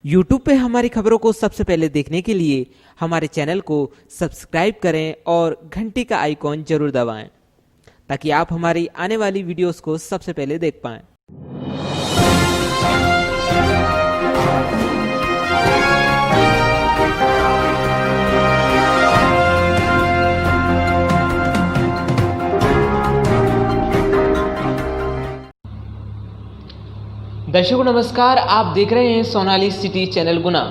YouTube पे हमारी खबरों को सबसे पहले देखने के लिए हमारे चैनल को सब्सक्राइब करें और घंटी का आइकॉन जरूर दबाएं ताकि आप हमारी आने वाली वीडियोस को सबसे पहले देख पाएं। दर्शकों नमस्कार, आप देख रहे हैं सोनाली सिटी चैनल गुना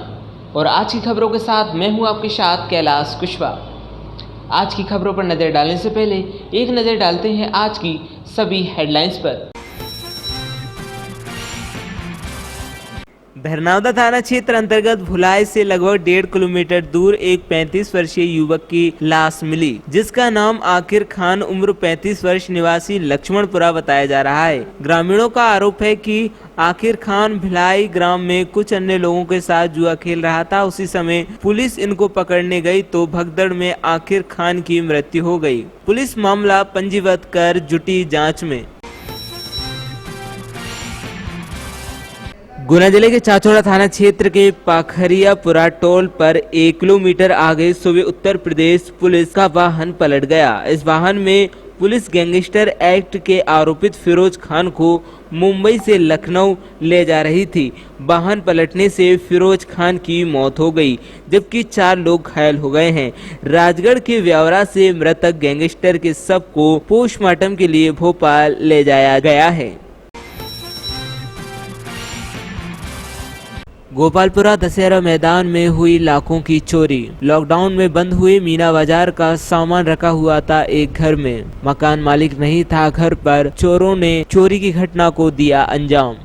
और आज की खबरों के साथ मैं हूं आपके साथ कैलाश कुशवाहा। आज की खबरों पर नज़र डालने से पहले एक नज़र डालते हैं आज की सभी हेडलाइंस पर। धरनावदा थाना क्षेत्र अंतर्गत भुलाई से लगभग 1.5 किलोमीटर दूर एक 35 वर्षीय युवक की लाश मिली, जिसका नाम आकिर खान उम्र 35 वर्ष निवासी लक्ष्मणपुरा बताया जा रहा है। ग्रामीणों का आरोप है कि आकिर खान भिलाई ग्राम में कुछ अन्य लोगों के साथ जुआ खेल रहा था। उसी समय पुलिस इनको पकड़ने गई तो भगदड़ में आकिर खान की मृत्यु हो गई। पुलिस मामला पंजीबद्ध कर जुटी जाँच में। गुना जिले के चाचौड़ा थाना क्षेत्र के पाखरियापुरा टोल पर 1 किलोमीटर आगे सुबह उत्तर प्रदेश पुलिस का वाहन पलट गया। इस वाहन में पुलिस गैंगस्टर एक्ट के आरोपित फिरोज खान को मुंबई से लखनऊ ले जा रही थी। वाहन पलटने से फिरोज खान की मौत हो गई, जबकि 4 लोग घायल हो गए हैं। राजगढ़ के व्यावरा से मृतक गैंगस्टर के शव को पोस्टमार्टम के लिए भोपाल ले जाया गया है। गोपालपुरा दशहरा मैदान में हुई लाखों की चोरी। लॉकडाउन में बंद हुए मीना बाजार का सामान रखा हुआ था एक घर में। मकान मालिक नहीं था घर पर, चोरों ने चोरी की घटना को दिया अंजाम।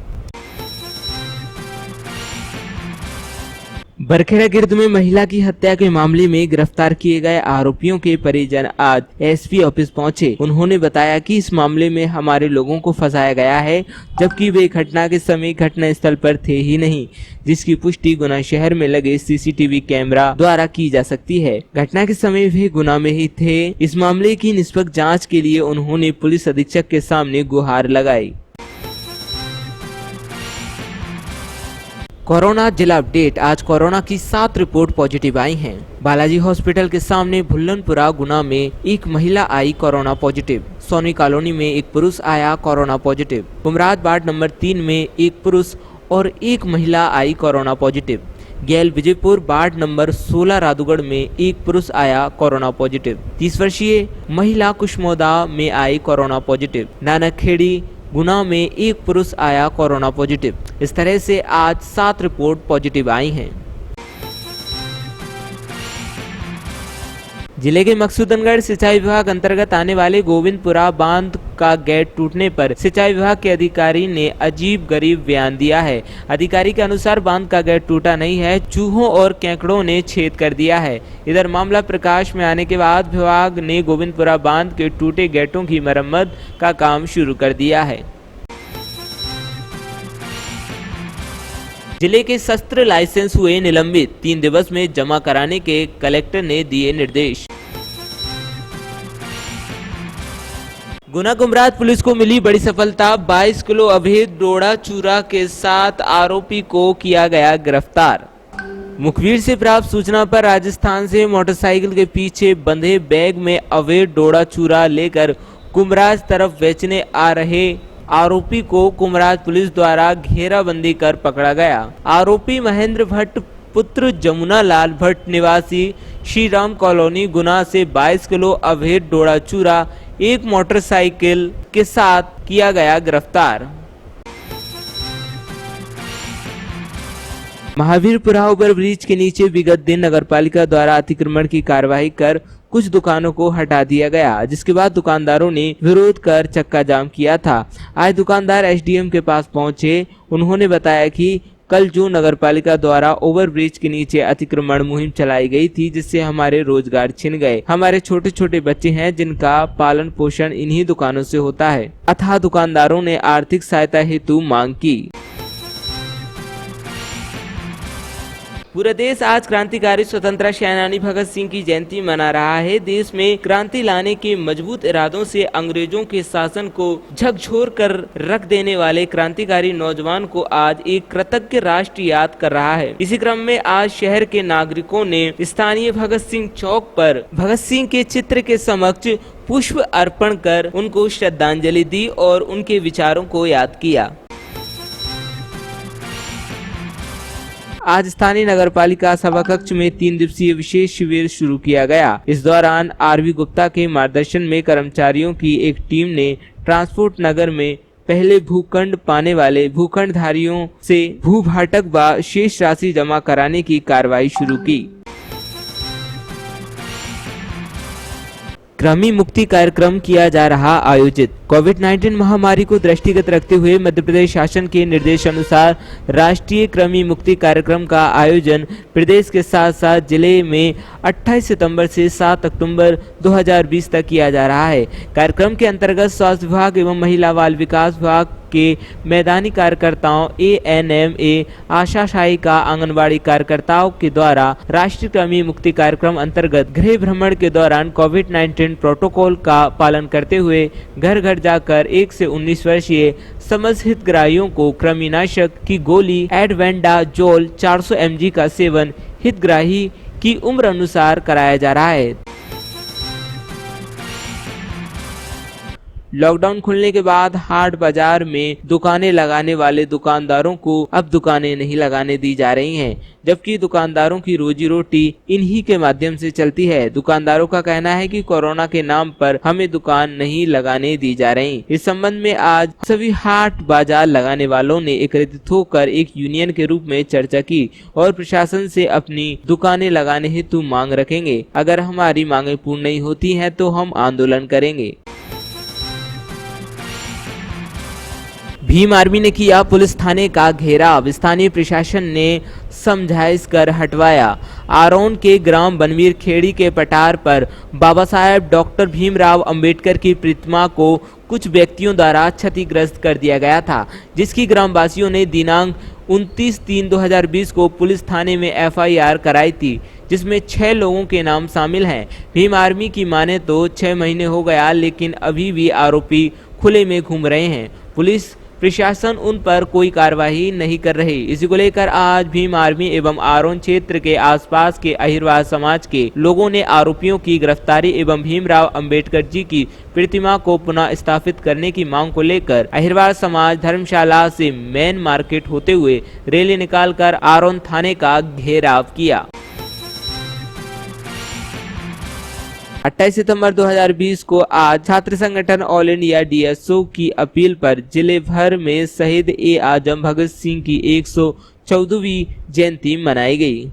बरखेड़ा गिर्द में महिला की हत्या के मामले में गिरफ्तार किए गए आरोपियों के परिजन आज एसपी ऑफिस पहुंचे। उन्होंने बताया कि इस मामले में हमारे लोगों को फंसाया गया है, जबकि वे घटना के समय घटना स्थल पर थे ही नहीं, जिसकी पुष्टि गुना शहर में लगे सीसीटीवी कैमरा द्वारा की जा सकती है। घटना के समय वे गुना में ही थे। इस मामले की निष्पक्ष जाँच के लिए उन्होंने पुलिस अधीक्षक के सामने गुहार लगाई। कोरोना जिला अपडेट। आज कोरोना की 7 रिपोर्ट पॉजिटिव आई हैं। बालाजी हॉस्पिटल के सामने भुल्लनपुरा गुना में एक महिला आई कोरोना पॉजिटिव। सोनी कॉलोनी में एक पुरुष आया कोरोना पॉजिटिव। कुमराज वार्ड नंबर 3 में एक पुरुष और एक महिला आई कोरोना पॉजिटिव। गैल विजयपुर वार्ड नंबर 16 राधुगढ़ में एक पुरुष आया कोरोना पॉजिटिव। 30 वर्षीय महिला कुशमोदा में आई कोरोना पॉजिटिव। नानकखेड़ी गुना में एक पुरुष आया कोरोना पॉजिटिव। इस तरह से आज 7 रिपोर्ट पॉजिटिव आई हैं। जिले के मकसूदनगढ़ सिंचाई विभाग अंतर्गत आने वाले गोविंदपुरा बांध का गेट टूटने पर सिंचाई विभाग के अधिकारी ने अजीब गरीब बयान दिया है। अधिकारी के अनुसार बांध का गेट टूटा नहीं है, चूहों और केकड़ों ने छेद कर दिया है। इधर मामला प्रकाश में आने के बाद विभाग ने गोविंदपुरा बांध के टूटे गेटों की मरम्मत का काम शुरू कर दिया है। जिले के शस्त्र लाइसेंस हुए निलंबित, 3 दिवस में जमा कराने के कलेक्टर ने दिए निर्देश। गुना कुमराज पुलिस को मिली बड़ी सफलता। 22 किलो अवैध डोडा चूरा के साथ आरोपी को किया गया गिरफ्तार। मुखबिर से प्राप्त सूचना पर राजस्थान से मोटरसाइकिल के पीछे बंधे बैग में अवैध डोडा चूरा लेकर कुमराज तरफ बेचने आ रहे आरोपी को कुमराज पुलिस द्वारा घेराबंदी कर पकड़ा गया। आरोपी महेंद्र भट्ट पुत्र जमुना लाल भट्ट निवासी श्री राम कॉलोनी गुना से 22 किलो अवैध डोडा चूरा एक मोटरसाइकिल के साथ किया गया गिरफ्तार। महावीरपुरा ओवर ब्रिज के नीचे विगत दिन नगरपालिका द्वारा अतिक्रमण की कार्रवाई कर कुछ दुकानों को हटा दिया गया, जिसके बाद दुकानदारों ने विरोध कर चक्का जाम किया था। आज दुकानदार एसडीएम के पास पहुंचे। उन्होंने बताया कि कल जो नगरपालिका द्वारा ओवरब्रिज के नीचे अतिक्रमण मुहिम चलाई गई थी, जिससे हमारे रोजगार छिन गए। हमारे छोटे छोटे बच्चे हैं जिनका पालन पोषण इन्हीं दुकानों से होता है। अतः दुकानदारों ने आर्थिक सहायता हेतु मांग की। पूरा देश आज क्रांतिकारी स्वतंत्रता सेनानी भगत सिंह की जयंती मना रहा है। देश में क्रांति लाने के मजबूत इरादों से अंग्रेजों के शासन को झकझोर कर रख देने वाले क्रांतिकारी नौजवान को आज एक कृतज्ञ राष्ट्र याद कर रहा है। इसी क्रम में आज शहर के नागरिकों ने स्थानीय भगत सिंह चौक पर भगत सिंह के चित्र के समक्ष पुष्प अर्पण कर उनको श्रद्धांजलि दी और उनके विचारों को याद किया। आज स्थानीय नगरपालिका सभाकक्ष में 3 दिवसीय विशेष शिविर शुरू किया गया। इस दौरान आरवी गुप्ता के मार्गदर्शन में कर्मचारियों की एक टीम ने ट्रांसपोर्ट नगर में पहले भूखंड पाने वाले भूखंडधारियों से भूभाटक व शेष राशि जमा कराने की कार्रवाई शुरू की। कृमि मुक्ति कार्यक्रम किया जा रहा आयोजित। कोविड-19 महामारी को दृष्टिगत रखते हुए मध्य प्रदेश शासन के निर्देशानुसार राष्ट्रीय कृमि मुक्ति कार्यक्रम का आयोजन प्रदेश के साथ साथ जिले में 28 सितंबर से 7 अक्टूबर 2020 तक किया जा रहा है। कार्यक्रम के अंतर्गत स्वास्थ्य विभाग एवं महिला बाल विकास विभाग के मैदानी कार्यकर्ताओं ANMA, आशा सहायिका, आंगनबाड़ी कार्यकर्ताओं के द्वारा राष्ट्रीय कृमि मुक्ति कार्यक्रम अंतर्गत गृह भ्रमण के दौरान कोविड-19 प्रोटोकॉल का पालन करते हुए घर घर जाकर 1 से 19 वर्षीय समस्त हितग्राहियों को कृमिनाशक की गोली एडवेंडाजोल 400 mg का सेवन हितग्राही की उम्र अनुसार कराया जा रहा है। लॉकडाउन खुलने के बाद हाट बाजार में दुकानें लगाने वाले दुकानदारों को अब दुकानें नहीं लगाने दी जा रही हैं, जबकि दुकानदारों की रोजी रोटी इन्हीं के माध्यम से चलती है। दुकानदारों का कहना है कि कोरोना के नाम पर हमें दुकान नहीं लगाने दी जा रही। इस संबंध में आज सभी हाट बाजार लगाने वालों ने एकत्रित होकर एक यूनियन के रूप में चर्चा की और प्रशासन से अपनी दुकानें लगाने हेतु मांग रखेंगे। अगर हमारी मांगे पूर्ण नहीं होती हैं तो हम आंदोलन करेंगे। भीम आर्मी ने किया पुलिस थाने का घेराव। स्थानीय प्रशासन ने समझाइश कर हटवाया। आरोन के ग्राम बनवीर खेड़ी के पठार पर बाबा साहेब डॉक्टर भीमराव अंबेडकर की प्रतिमा को कुछ व्यक्तियों द्वारा क्षतिग्रस्त कर दिया गया था, जिसकी ग्रामवासियों ने दिनांक 29/3/2020 को पुलिस थाने में FIR कराई थी, जिसमें 6 लोगों के नाम शामिल हैं। भीम आर्मी की माने तो 6 महीने हो गया, लेकिन अभी भी आरोपी खुले में घूम रहे हैं। पुलिस प्रशासन उन पर कोई कार्रवाई नहीं कर रही। इसी को लेकर आज भीम आर्मी एवं आरोन क्षेत्र के आसपास के अहिरवार समाज के लोगों ने आरोपियों की गिरफ्तारी एवं भीमराव अंबेडकर जी की प्रतिमा को पुनः स्थापित करने की मांग को लेकर अहिरवार समाज धर्मशाला से मेन मार्केट होते हुए रैली निकालकर आरोन थाने का घेराव किया। 28 सितंबर 2020 को आज छात्र संगठन ऑल इंडिया DSO की अपील पर जिले भर में शहीद आजम भगत सिंह की 114वीं जयंती मनाई गई।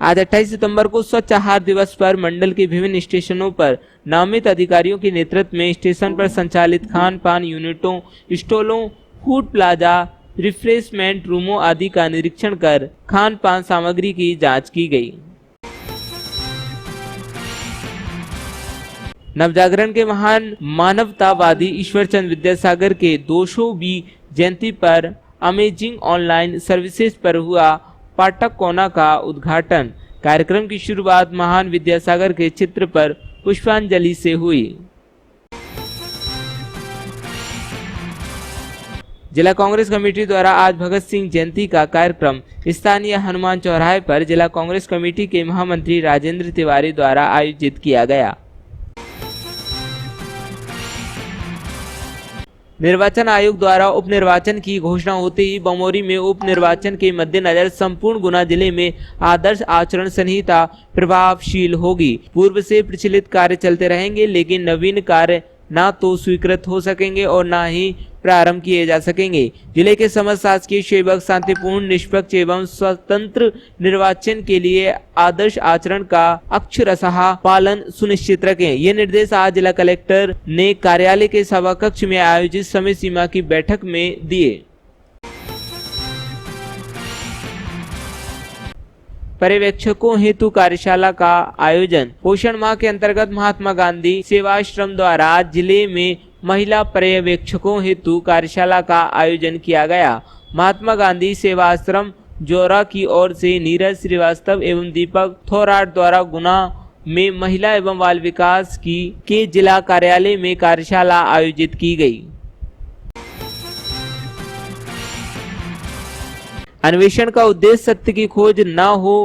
आज 28 सितंबर को स्वच्छ आहार दिवस पर मंडल के विभिन्न स्टेशनों पर नामित अधिकारियों के नेतृत्व में स्टेशन पर संचालित खान पान यूनिटों, स्टॉलों, फूड प्लाजा, रिफ्रेशमेंट रूमों आदि का निरीक्षण कर खान पान सामग्री की जांच की गई। नवजागरण के महान मानवतावादी ईश्वरचंद विद्यासागर के 200वीं जयंती पर अमेजिंग ऑनलाइन सर्विसेज पर हुआ पाठक कोना का उद्घाटन। कार्यक्रम की शुरुआत महान विद्यासागर के चित्र पर पुष्पांजलि से हुई। जिला कांग्रेस कमेटी द्वारा आज भगत सिंह जयंती का कार्यक्रम स्थानीय हनुमान चौराहे पर जिला कांग्रेस कमेटी के महामंत्री राजेंद्र तिवारी द्वारा आयोजित किया गया। निर्वाचन आयोग द्वारा उप निर्वाचन की घोषणा होते ही बमोरी में उप निर्वाचन के मद्देनजर संपूर्ण गुना जिले में आदर्श आचरण संहिता प्रभावशील होगी। पूर्व से प्रचलित कार्य चलते रहेंगे, लेकिन नवीन कार्य ना तो स्वीकृत हो सकेंगे और ना ही प्रारंभ किए जा सकेंगे। जिले के समस्त शासकीय सेवक शांतिपूर्ण, निष्पक्ष एवं स्वतंत्र निर्वाचन के लिए आदर्श आचरण का अक्षरशः पालन सुनिश्चित रखें। ये निर्देश आज जिला कलेक्टर ने कार्यालय के सभा कक्ष में आयोजित समय सीमा की बैठक में दिए। पर्यवेक्षकों हेतु कार्यशाला का आयोजन। पोषण माह के अंतर्गत महात्मा गांधी सेवाश्रम द्वारा जिले में महिला पर्यवेक्षकों हेतु कार्यशाला का आयोजन किया गया। महात्मा गांधी सेवाश्रम जोरा की ओर से नीरज श्रीवास्तव एवं दीपक थोराट द्वारा गुना में महिला एवं बाल विकास के जिला कार्यालय में कार्यशाला आयोजित की गई। अन्वेषण का उद्देश्य सत्य की खोज न हो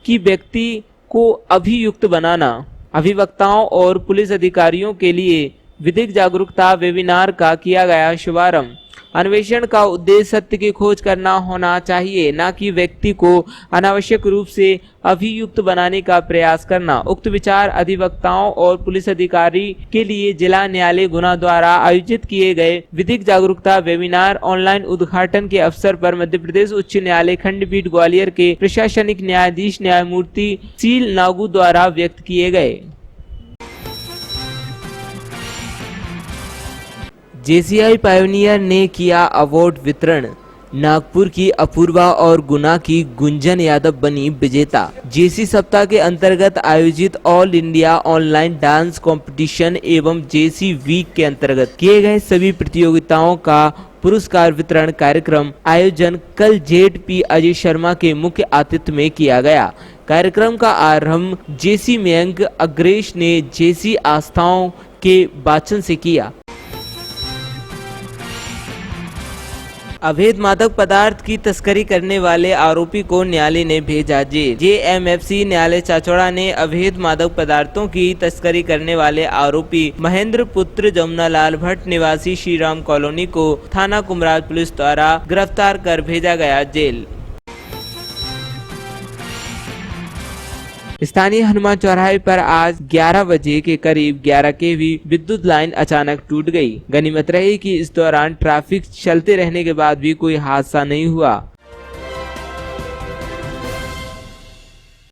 कि व्यक्ति को अभियुक्त बनाना। अभिवक्ताओं और पुलिस अधिकारियों के लिए विधिक जागरूकता वेबिनार का किया गया शुभारंभ। अन्वेषण का उद्देश्य सत्य की खोज करना होना चाहिए, न कि व्यक्ति को अनावश्यक रूप से अभियुक्त बनाने का प्रयास करना। उक्त विचार अधिवक्ताओं और पुलिस अधिकारी के लिए जिला न्यायालय गुना द्वारा आयोजित किए गए विधिक जागरूकता वेबिनार ऑनलाइन उद्घाटन के अवसर पर मध्य प्रदेश उच्च न्यायालय खंडपीठ ग्वालियर के प्रशासनिक न्यायाधीश न्यायमूर्ति सील नागू द्वारा व्यक्त किए गए। जेसीआई पायोनियर ने किया अवार्ड वितरण। नागपुर की अपूर्वा और गुना की गुंजन यादव बनी विजेता। जेसी सप्ताह के अंतर्गत आयोजित all India online dance competition एवं जेसी वीक के अंतर्गत किए गए सभी प्रतियोगिताओं का पुरस्कार वितरण कार्यक्रम आयोजन कल जेड.पी. अजय शर्मा के मुख्य आतिथ्य में किया गया। कार्यक्रम का आरंभ जेसी मयंक अग्रेश ने जेसी आस्थाओं के वाचन से किया। अवैध मादक पदार्थ की तस्करी करने वाले आरोपी को न्यायालय ने भेजा जेल। जेएमएफसी न्यायालय चाचौड़ा ने अवैध मादक पदार्थों की तस्करी करने वाले आरोपी महेंद्र पुत्र जमुनालाल भट्ट निवासी श्रीराम कॉलोनी को थाना कुमराज पुलिस द्वारा गिरफ्तार कर भेजा गया जेल। स्थानीय हनुमान चौराहे पर आज 11 बजे के करीब 11 केवी विद्युत लाइन अचानक टूट गई। गनीमत रही कि इस दौरान ट्रैफिक चलते रहने के बाद भी कोई हादसा नहीं हुआ।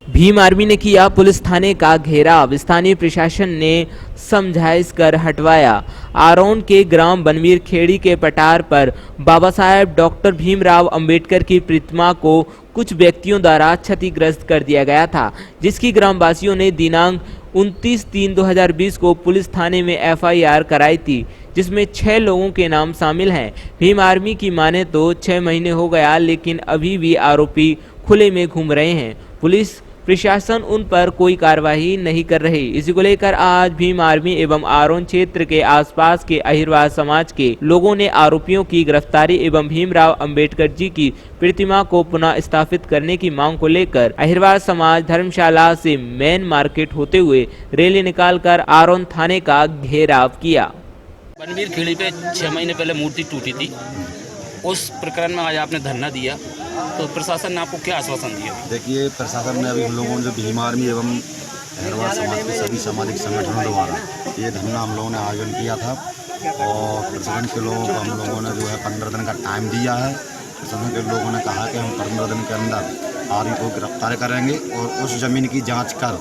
भीम आर्मी ने किया पुलिस थाने का घेराव। स्थानीय प्रशासन ने समझाइश कर हटवाया। आरोन के ग्राम बनवीर खेड़ी के पटार पर बाबा साहेब डॉक्टर भीमराव अंबेडकर की प्रतिमा को कुछ व्यक्तियों द्वारा क्षतिग्रस्त कर दिया गया था, जिसकी ग्रामवासियों ने दिनांक 29/3/2020 को पुलिस थाने में एफआईआर कराई थी, जिसमें 6 लोगों के नाम शामिल हैं। भीम आर्मी की माने तो 6 महीने हो गया, लेकिन अभी भी आरोपी खुले में घूम रहे हैं। पुलिस प्रशासन उन पर कोई कार्रवाई नहीं कर रही। इसी को लेकर आज भीम आर्मी एवं आरोन क्षेत्र के आसपास के अहिरवार समाज के लोगों ने आरोपियों की गिरफ्तारी एवं भीमराव अंबेडकर जी की प्रतिमा को पुनः स्थापित करने की मांग को लेकर अहिरवार समाज धर्मशाला से मेन मार्केट होते हुए रैली निकालकर आरोन थाने का घेराव किया। बनवीर खेड़ी पे 6 महीने पहले मूर्ति टूटी थी, उस प्रकरण में आज आपने धरना दिया, तो प्रशासन ने आपको क्या आश्वासन दिया? देखिए, प्रशासन ने अभी हम लोगों ने जो भीम आर्मी एवं अहिरवार समाज के सभी सामाजिक संगठनों द्वारा ये धरना हम लोगों ने आयोजन किया था और प्रशासन के लोगों को हम लोगों ने जो है 15 दिन का टाइम दिया है। प्रशासन के लोगों ने कहा कि हम 15 दिन के अंदर आरोपी को गिरफ्तार करेंगे और उस जमीन की जाँच कर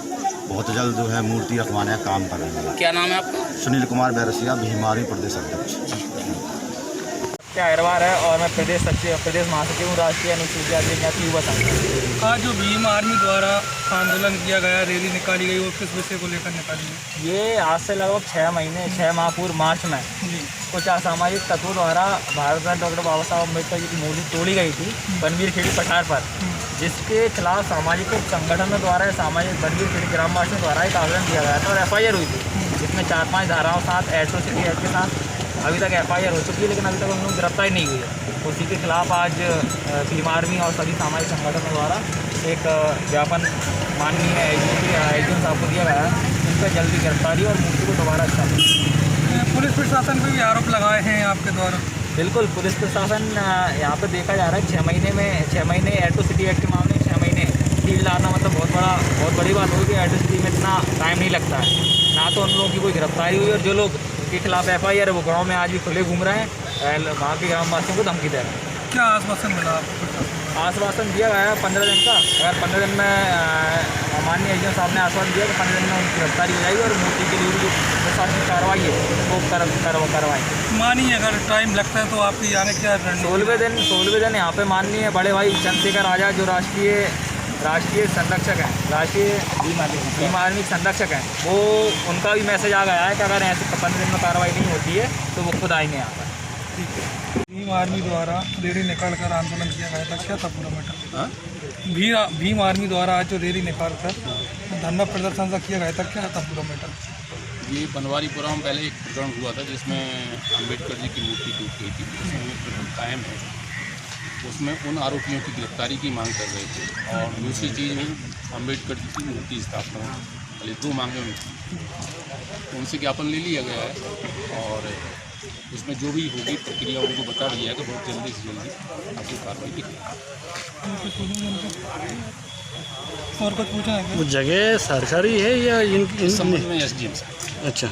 बहुत जल्द जो है मूर्ति रखवाने का काम करेंगे। क्या नाम है आपका? सुनील कुमार बैरसिया, भीम आर्मी प्रदेश अध्यक्ष। अहिरवार है और मैं प्रदेश महासचिव हूँ, राष्ट्रीय अनुसूचित जाति युवा संघ। आज जो भीम आर्मी द्वारा आंदोलन किया गया, रैली निकाली गई, वो किस विषय को लेकर निकाली गई? ये आज से लगभग 6 माह पूर्व मार्च में कुछ असामाजिक तत्वों द्वारा भारत रत्न डॉक्टर बाबा साहब अम्बेडकर जी की मूर्ति तोड़ी गई थी बनवीर खेड़ी पठार पर, जिसके खिलाफ सामाजिक संगठनों द्वारा सामाजिक बनवीर खेड़ी ग्रामवासियों द्वारा एक आवेदन दिया गया था और एफआईआर हुई थी, जिसमें 4-5 धाराओं साथ एट्रोसिटी एक्ट के साथ अभी तक एफआईआर हो चुकी है, लेकिन अभी तक उन लोग गिरफ्तारी नहीं हुई है। उसी के खिलाफ आज भीम आर्मी और सभी सामाजिक संगठनों द्वारा एक ज्ञापन माननीय एसडीएम साहब को दिया गया है, जिनका जल्दी गिरफ्तारी और मूर्ति को दोबारा स्थापित। पुलिस प्रशासन पर भी आरोप लगाए हैं आपके द्वारा? बिल्कुल, पुलिस प्रशासन यहाँ पर देखा जा रहा है 6 महीने एट्रोसिटी एक्ट के मामले में 6 महीने सील लाना मतलब बहुत बड़ी बात होगी। एट्रोसिटी में इतना टाइम नहीं लगता है। ना तो उन लोगों की कोई गिरफ्तारी हुई और जो लोग के खिलाफ एफआईआर है वो गांव में आज भी खुले घूम रहे हैं, वहाँ के ग्रामवासियों को धमकी दे रहे हैं। क्या आश्वासन मिला आपको? आश्वासन दिया गया है 15 दिन का। अगर 15 दिन में माननीय एसडीएम साहब ने आश्वासन दिया कि 15 दिन में उनकी गिरफ्तारी हो जाएगी और मूर्ति के लिए भी जो प्रशासनिक कार्रवाई है वो करवाएंगे। मानिए अगर टाइम लगता है तो आपकी आने क्या 16वें दिन यहाँ पे माननीय बड़े भाई चंद्रशेखर आज़ाद जो राष्ट्रीय संरक्षक हैं, राष्ट्रीय भीम आर्मी संरक्षक हैं, वो उनका भी मैसेज आ गया है कि अगर ऐसे 15 दिन में कार्रवाई नहीं होती है तो वो खुद आएंगे यहाँ पर। भीम आर्मी द्वारा रैली निकालकर आंदोलन किया गया था, क्या था पूरा मैटर? भीम आर्मी द्वारा आज जो रैली निकालकर धरना प्रदर्शन सा किया गया था, क्या था पूरा मैटर? ये बनवारीपुरा में पहले एक प्रकरण हुआ था जिसमें अम्बेडकर जी की मूर्ति टूट गई थी, उसमें एक प्रकरण कायम है। उसमें उन आरोपियों की गिरफ्तारी की मांग कर रहे थे और दूसरी चीज़ वो अम्बेडकर जी की मूर्ति स्थापना, ये 2 मांगें उनकी, उनसे ज्ञापन ले लिया गया है और उसमें जो भी होगी प्रक्रिया उनको बता दिया है कि बहुत जल्दी से जल्दी आपकी कार्रवाई की और कुछ पूछना है क्या? वो जगह सरकारी है या इन संबंध में SDM साहब अच्छा।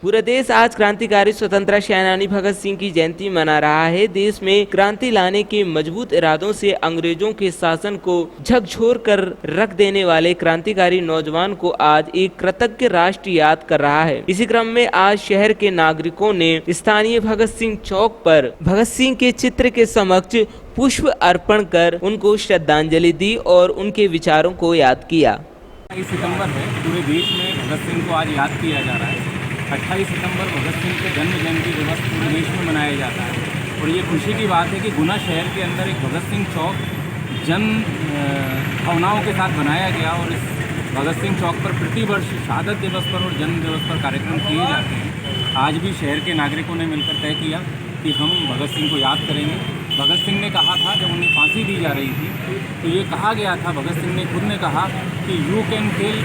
पूरा देश आज क्रांतिकारी स्वतंत्रता सेनानी भगत सिंह की जयंती मना रहा है। देश में क्रांति लाने के मजबूत इरादों से अंग्रेजों के शासन को झकझोर कर रख देने वाले क्रांतिकारी नौजवान को आज एक कृतज्ञ राष्ट्र याद कर रहा है। इसी क्रम में आज शहर के नागरिकों ने स्थानीय भगत सिंह चौक पर भगत सिंह के चित्र के समक्ष पुष्प अर्पण कर उनको श्रद्धांजलि दी और उनके विचारों को याद किया। 28 सितंबर है, पूरे देश में भगत सिंह को आज याद किया जा रहा है। 28 सितंबर भगत सिंह के जन्म जयंती दिवस पूरे देश में मनाया जाता है और ये खुशी की बात है कि गुना शहर के अंदर एक भगत सिंह चौक जन भावनाओं के साथ बनाया गया और इस भगत सिंह चौक पर प्रतिवर्ष शहादत दिवस पर और जन्म दिवस पर कार्यक्रम किए जाते हैं। आज भी शहर के नागरिकों ने मिलकर तय किया कि हम भगत सिंह को याद करेंगे। भगत सिंह ने कहा था जब उन्हें फांसी दी जा रही थी तो ये कहा गया था, भगत सिंह ने खुद ने कहा कि you can kill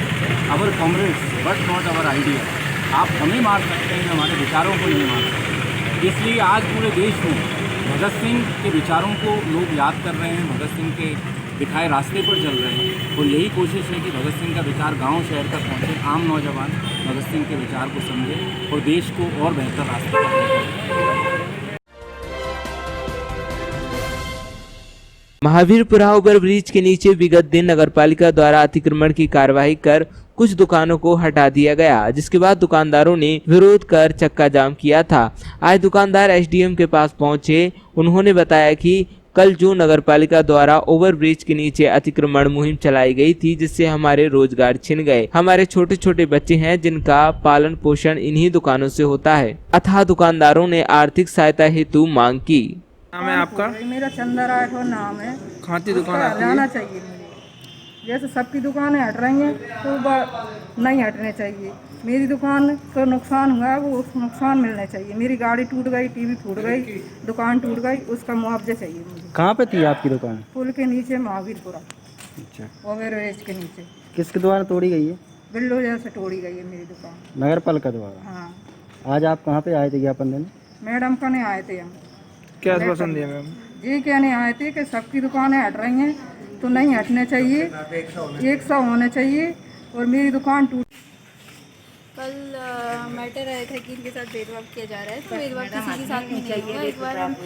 our comrades but not our idea. आप हमें मार सकते हैं, हमारे विचारों को नहीं मार सकते। इसलिए आज पूरे देश में भगत सिंह के विचारों को लोग याद कर रहे हैं, भगत सिंह के दिखाए रास्ते पर चल रहे हैं और यही कोशिश है कि भगत सिंह का विचार गांव शहर तक पहुँचे, आम नौजवान भगत सिंह के विचार को समझे और देश को और बेहतर रास्ते पर लेकर। महावीरपुरा ओवर ब्रिज के नीचे विगत दिन नगरपालिका द्वारा अतिक्रमण की कार्रवाई कर कुछ दुकानों को हटा दिया गया, जिसके बाद दुकानदारों ने विरोध कर चक्का जाम किया था। आज दुकानदार SDM के पास पहुंचे। उन्होंने बताया कि कल जो नगरपालिका द्वारा ओवरब्रिज के नीचे अतिक्रमण मुहिम चलाई गई थी, जिससे हमारे रोजगार छिन गए। हमारे छोटे छोटे बच्चे हैं जिनका पालन पोषण इन्हीं दुकानों से होता है। अतः दुकानदारों ने आर्थिक सहायता हेतु मांग की। नाम है आपका? मेरा चंदा राठौर नाम है। खाती दुकान आपकी? हटाना चाहिए मुझे, जैसे सबकी दुकानें हट रही हैं तो नहीं हटने चाहिए। मेरी दुकान को नुकसान हुआ है, वो उसको नुकसान मिलना चाहिए। मेरी गाड़ी टूट गई, टीवी फूट गई, दुकान टूट गई, उसका मुआवजा चाहिए मुझे। कहाँ पे थी आपकी दुकान? पुल के नीचे महावीरपुरा, अच्छा। ओवरब्रिज के नीचे। किसके द्वारा तोड़ी गई है? बिल्डोजर से तोड़ी गई है मेरी दुकान। नगर पालिका द्वारा? हाँ। आज आप कहाँ पे आए थे ज्ञापन देने? मैडम कहने आए थे हम। क्या आश्वासन दिया मैम? ये कहने आए थे कि सबकी दुकानें हट रही हैं तो नहीं हटने चाहिए, एक सा होना चाहिए और मेरी दुकान टूट। कल मैटर आया था कि इनके साथ भेदभाव किया जा रहा है, तो भेदभाव किसी के साथ नहीं होगा। एक बार हम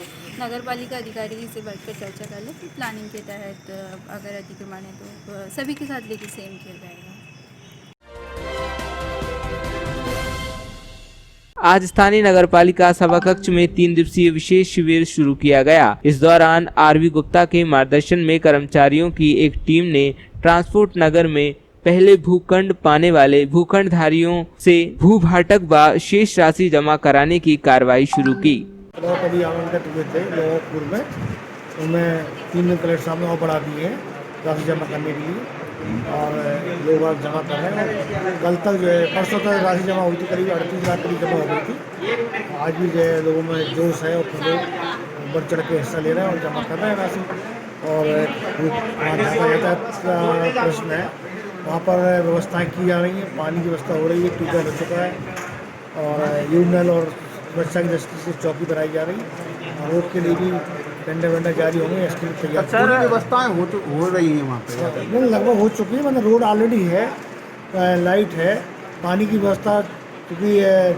नगर पालिका अधिकारी से बैठकर चर्चा कर लें कि प्लानिंग के तहत अगर अतिक्रमण है तो सभी के साथ लेके सेम किया जाएगा। आज स्थानीय नगरपालिका सभाकक्ष में 3 दिवसीय विशेष शिविर शुरू किया गया। इस दौरान RV गुप्ता के मार्गदर्शन में कर्मचारियों की एक टीम ने ट्रांसपोर्ट नगर में पहले भूखंड पाने वाले भूखंडधारियों से भूभाटक व शेष राशि जमा कराने की कार्रवाई शुरू की। लोग अभी आमंत्रित हुए थे लोगपुर में, उनमें 3 दिन कलेक्टर साहब ने और बढ़ा दिए हैं राशि जमा करने के लिए और लोग आज जमा कर रहे हैं। कल तक जो है परसों तक राशि जमा हुई थी, करीब 38 लाख करीब जमा हो गई थी। आज भी जो है लोगों में जोश है और लोग बढ़ चढ़ के हिस्सा ले रहे हैं और जमा कर रहे हैं राशि। और यातायात का प्रश्न है, वहाँ पर व्यवस्थाएं की जा रही हैं, पानी की व्यवस्था हो रही है, ट्यूबवेल हो चुका है और यूरिनल और सुरक्षा की दृष्टि से चौकी बनाई जा रही है। रोड के लिए भी टेंडर वेंडर जारी होंगे, एस्टिमेट तैयार। पूरी व्यवस्थाएं हो रही हैं वहाँ पे? नहीं, लगभग हो चुकी है, मतलब रोड ऑलरेडी है, लाइट है, पानी की व्यवस्था क्योंकि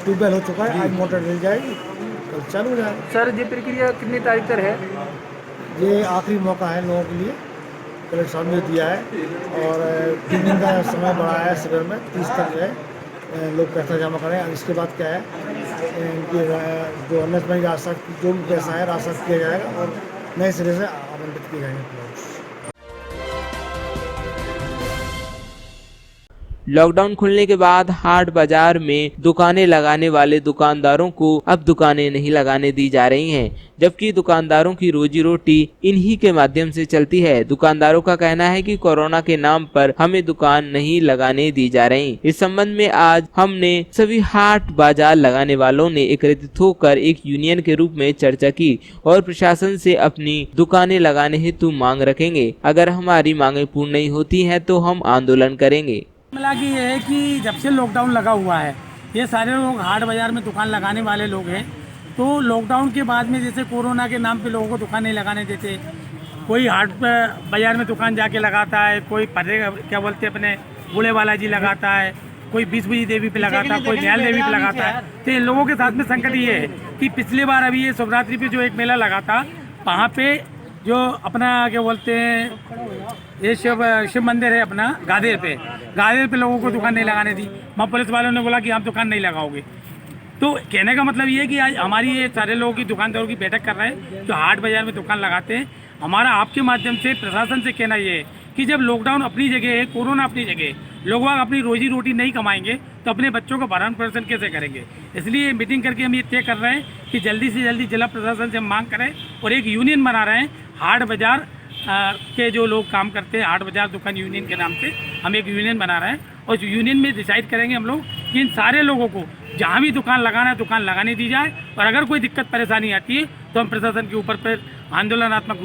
ट्यूबवेल हो चुका है, आज मोटर मिल जाएगी, कल चालू हो जाएगा। सर ये प्रक्रिया कितनी तारीख तक है? ये आखिरी मौका है लोगों के लिए, कलेक्टर साहब ने दिया है और 3 दिन का समय बढ़ाया है शिविर में। 30 तक जो है लोग पैसा जमा करें। इसके बाद क्या है, इनकी जो अन्य राशि जो भी पैसा है राशि किया जाएगा और नए सिरे से आवंटित किए जाएंगे। लॉकडाउन खुलने के बाद हाट बाजार में दुकानें लगाने वाले दुकानदारों को अब दुकानें नहीं लगाने दी जा रही हैं, जबकि दुकानदारों की रोजी रोटी इन्हीं के माध्यम से चलती है। दुकानदारों का कहना है कि कोरोना के नाम पर हमें दुकान नहीं लगाने दी जा रही। इस संबंध में आज हमने सभी हाट बाजार लगाने वालों ने एकत्रित होकर एक यूनियन के रूप में चर्चा की और प्रशासन से अपनी दुकानें लगाने हेतु मांग रखेंगे। अगर हमारी मांगें पूर्ण नहीं होती हैं तो हम आंदोलन करेंगे। मामला की ये है कि जब से लॉकडाउन लगा हुआ है, ये सारे लोग हाट बाजार में दुकान लगाने वाले लोग हैं, तो लॉकडाउन के बाद में जैसे कोरोना के नाम पे लोगों को दुकान नहीं लगाने देते, कोई हाट बाजार में दुकान जाके लगाता है, कोई क्या बोलते हैं अपने बूढ़े बालाजी लगाता है, कोई बीसबुजी देवी पे लगाता है, कोई न्याल देवी पे लगाता है। तो इन लोगों के साथ में संकट ये है कि पिछली बार अभी ये शिवरात्रि पे जो एक मेला लगा था, वहाँ पे जो अपना क्या बोलते हैं ये शिव मंदिर है अपना गादेर पे लोगों को दुकान नहीं लगाने दी। वहाँ पुलिस वालों ने बोला कि आप दुकान नहीं लगाओगे। तो कहने का मतलब ये है कि आज हमारी ये सारे लोगों की दुकानदारों की बैठक कर रहे हैं जो हाट बाजार में दुकान लगाते हैं। हमारा आपके माध्यम से प्रशासन से कहना ये है कि जब लॉकडाउन अपनी जगह है, कोरोना अपनी जगह है, लोग अपनी रोजी रोटी नहीं कमाएंगे तो अपने बच्चों का भरण पोषण कैसे करेंगे। इसलिए मीटिंग करके हम ये तय कर रहे हैं कि जल्दी से जल्दी जिला प्रशासन से हम मांग करें और एक यूनियन बना रहे हैं हाट बाजार के जो लोग काम करते हैं, हाट बाजार दुकान यूनियन के नाम से हम एक यूनियन बना रहे हैं और उस यूनियन में डिसाइड करेंगे हम लोग कि इन सारे लोगों को जहाँ भी दुकान लगाना है दुकान लगाने दी जाए और अगर कोई दिक्कत परेशानी आती है तो हम प्रशासन के ऊपर पर आंदोलनात्मक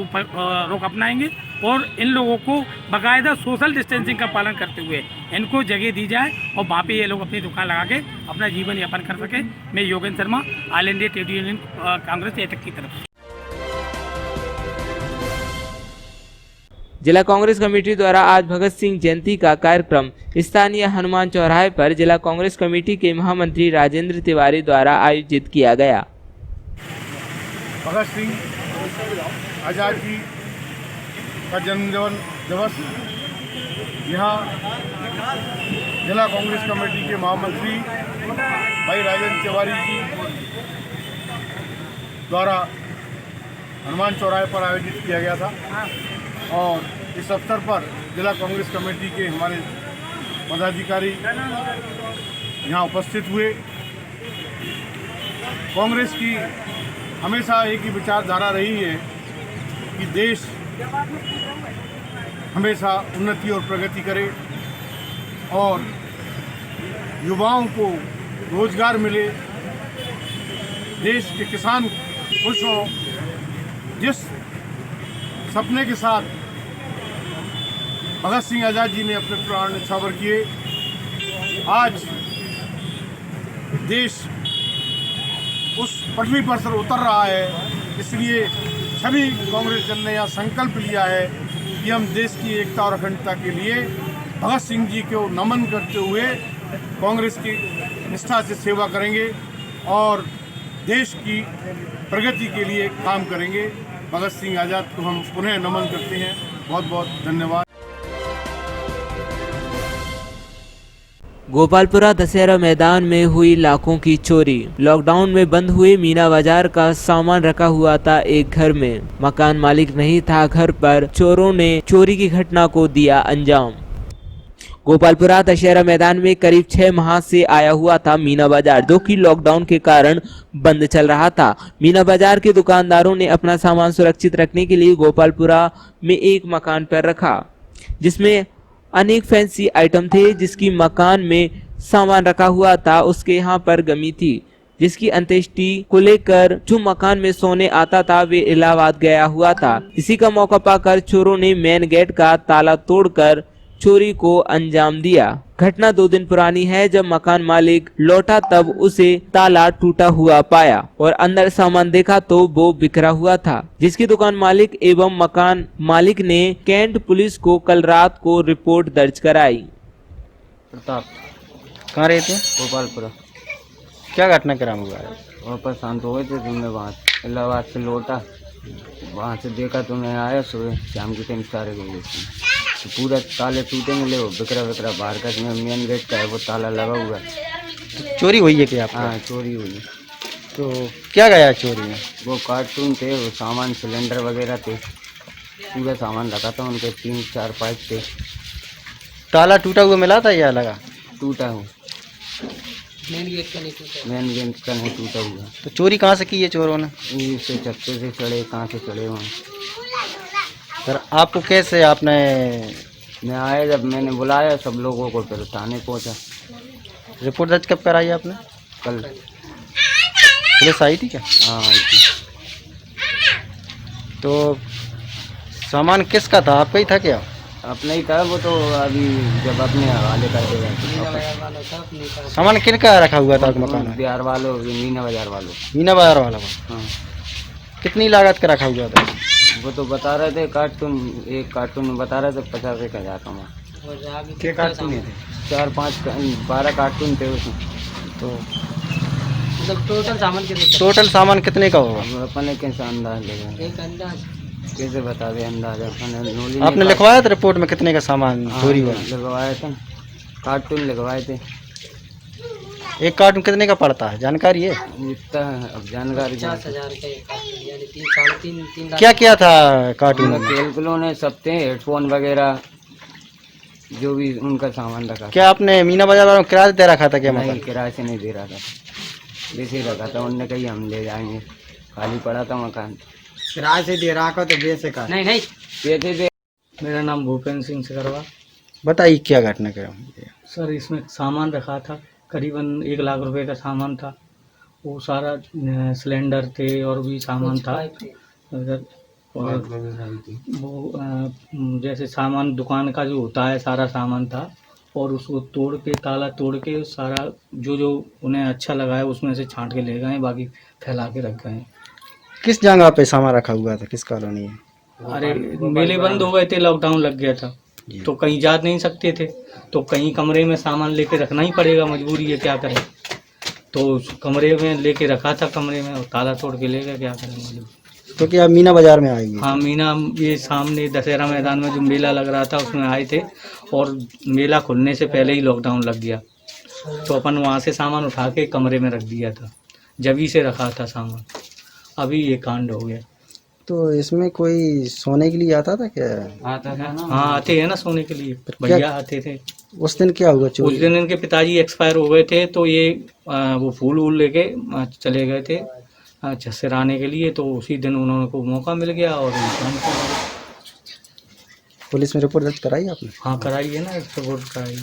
रोक अपनाएंगे और इन लोगों को बाकायदा सोशल डिस्टेंसिंग का पालन करते हुए इनको जगह दी जाए और वहाँ पे ये लोग अपनी दुकान लगा के अपना जीवन यापन कर सकें। मैं Yogendra Sharma, all India trade union Congress AITUC की तरफ। जिला कांग्रेस कमेटी द्वारा आज भगत सिंह जयंती का कार्यक्रम स्थानीय हनुमान चौराहे पर जिला कांग्रेस कमेटी के महामंत्री राजेंद्र तिवारी द्वारा आयोजित किया गया। भगत सिंह आज़ाद जी का जन्म दिवस यहाँ जिला कांग्रेस कमेटी के महामंत्री भाई राजेंद्र तिवारी जी द्वारा हनुमान चौराहे पर आयोजित किया गया था और इस अवसर पर जिला कांग्रेस कमेटी के हमारे पदाधिकारी यहाँ उपस्थित हुए। कांग्रेस की हमेशा एक ही विचारधारा रही है कि देश हमेशा उन्नति और प्रगति करे और युवाओं को रोजगार मिले, देश के किसान खुश हों। जिस सपने के साथ भगत सिंह आज़ाद जी ने अपने प्राण न्यौछावर किए, आज देश उस पटरी पर से उतर रहा है। इसलिए सभी कांग्रेस जन ने यह संकल्प लिया है कि हम देश की एकता और अखंडता के लिए भगत सिंह जी को नमन करते हुए कांग्रेस की निष्ठा से सेवा करेंगे और देश की प्रगति के लिए काम करेंगे। भगत सिंह आज़ाद को हम पुनः नमन करते हैं। बहुत बहुत धन्यवाद। गोपालपुरा दशहरा मैदान में हुई लाखों की चोरी। लॉकडाउन में बंद हुए मीना बाजार का सामान रखा हुआ था एक घर में। मकान मालिक नहीं था घर पर, चोरों ने चोरी की घटना को दिया अंजाम। गोपालपुरा दशहरा मैदान में करीब 6 माह से आया हुआ था मीना बाजार, जो कि लॉकडाउन के कारण बंद चल रहा था। मीना बाजार के दुकानदारों ने अपना सामान सुरक्षित रखने के लिए गोपालपुरा में एक मकान पर रखा, जिसमें अनेक फैंसी आइटम थे। जिसकी मकान में सामान रखा हुआ था उसके यहाँ पर गमी थी, जिसकी अंत्येष्टि को लेकर जो मकान में सोने आता था वे इलाहाबाद गया हुआ था। इसी का मौका पाकर चोरों ने मेन गेट का ताला तोड़कर चोरी को अंजाम दिया। घटना 2 दिन पुरानी है। जब मकान मालिक लौटा तब उसे ताला टूटा हुआ पाया और अंदर सामान देखा तो वो बिखरा हुआ था, जिसकी दुकान मालिक एवं मकान मालिक ने कैंट पुलिस को कल रात को रिपोर्ट दर्ज कराई। प्रताप कहाँ रहते हैं? गोपालपुरा। क्या घटनाक्रम हुआ है? वहाँ पर शांत हो गए थे, तुमने वहाँ इलाहाबाद से लौटा, वहाँ से देखा तो मैं आया सुबह शाम के टाइम 4 बजे तो पूरा ताले टूटे मिले, वो बिखरा बाहर का मेन गेट का है वो ताला लगा हुआ है। चोरी हुई है क्या? हाँ चोरी हुई। तो क्या गया चोरी में? वो कार्टून थे, वो सामान सिलेंडर वगैरह थे, पूरा सामान रखा था उनके 3-4 पाइप थे। ताला टूटा हुआ मिला था या लगा? टूटा हो, मेन गेट का नहीं टूटा। मेन गेट का नहीं टूटा हुआ। तो चोरी कहाँ से की है चोरों ने? से छत्ते से चढ़े, कहाँ से चढ़े वहाँ। सर आपको कैसे आपने मैं आया जब मैंने बुलाया सब लोगों को, फिर थाने पहुँचा। रिपोर्ट दर्ज कब कराई आपने? कल। पुलिस आई थी क्या? हाँ आई थी। तो सामान किसका था, आपका ही था क्या? अपना ही था वो, तो अभी जब अपने हवाले कर देगा। सामान किनका रखा हुआ था आपके मकान में? बिहार वालों, मीना बाजार वालों। मीना बाजार वाला को? हाँ। कितनी लागत का रखा हुआ था? वो तो बता रहे थे कार्टून, एक कार्टून में बता रहे थे 50,000 का। क्या कार्टून थे? 4-5 12 कार्टून थे उसमें। तो मतलब टोटल सामान कितने का होगा? अब अपने कैसे अंदाज लेगा, एक अंदाज कैसे बता दे अंदाज अपने। आपने लिखवाया था रिपोर्ट में कितने का सामान चोरी हुआ? लिखवाए थे, कार्टून लिखवाए थे। एक कार्टून कितने का पड़ता है, जानकारी है? इतना अब जानकारी 50,000 का एक कार्टून, यानी 3 लाख। क्या क्या था कार्टून में? खेल खिलौने सब थे, हेडफोन वगैरह जो भी उनका सामान रखा। क्या आपने मीना बाजार वालों को किराया दे रखा था क्या? नहीं, किराए से नहीं दे रहा था, जैसे ही रखा था उनने कही हम ले जाएंगे, खाली पड़ा था मकान। किराए से दे रहा तो बेचे का नहीं नहीं पैसे दे। मेरा नाम भूपेंद्र सिंह सिकरवा। बताइए क्या घटना क्या? सर इसमें सामान रखा था, करीबन 1 लाख रुपए का सामान था। वो सारा सिलेंडर थे और भी सामान था। अगर और वो जैसे सामान दुकान का जो होता है सारा सामान था, और उसको तोड़ के, ताला तोड़ के सारा जो उन्हें अच्छा लगा है उसमें से छांट के ले गए, बाकी फैला के रख गए। किस जगह पे सामान रखा हुआ था, किस कॉलोनी है? अरे मेले बंद हो गए थे, लॉकडाउन लग गया था, तो कहीं जा नहीं सकते थे, तो कहीं कमरे में सामान लेके रखना ही पड़ेगा, मजबूरी है, क्या करें। तो उस कमरे में लेके रखा था, कमरे में, और ताला तोड़ के ले गए, क्या करें। तो क्या मीना बाजार में आएगी? हाँ, मीना, ये सामने दशहरा मैदान में जो मेला लग रहा था उसमें आए थे, और मेला खुलने से पहले ही लॉकडाउन लग गया, तो अपन वहाँ से सामान उठा के कमरे में रख दिया था, जभी से रखा था सामान। अभी ये कांड हो गया। तो इसमें कोई सोने के लिए आता था क्या? आता था ना। हाँ, आते हैं ना सोने के लिए, भैया आते थे। उस दिन क्या हुआ? उस दिन इनके पिताजी एक्सपायर हो गए थे, तो ये वो फूल वूल लेके चले गए थे छसराने के लिए, तो उसी दिन उन्होंने को मौका मिल गया और पुलिस में रिपोर्ट दर्ज कराई आपने? हाँ, कराई है ना, रिपोर्ट कराई।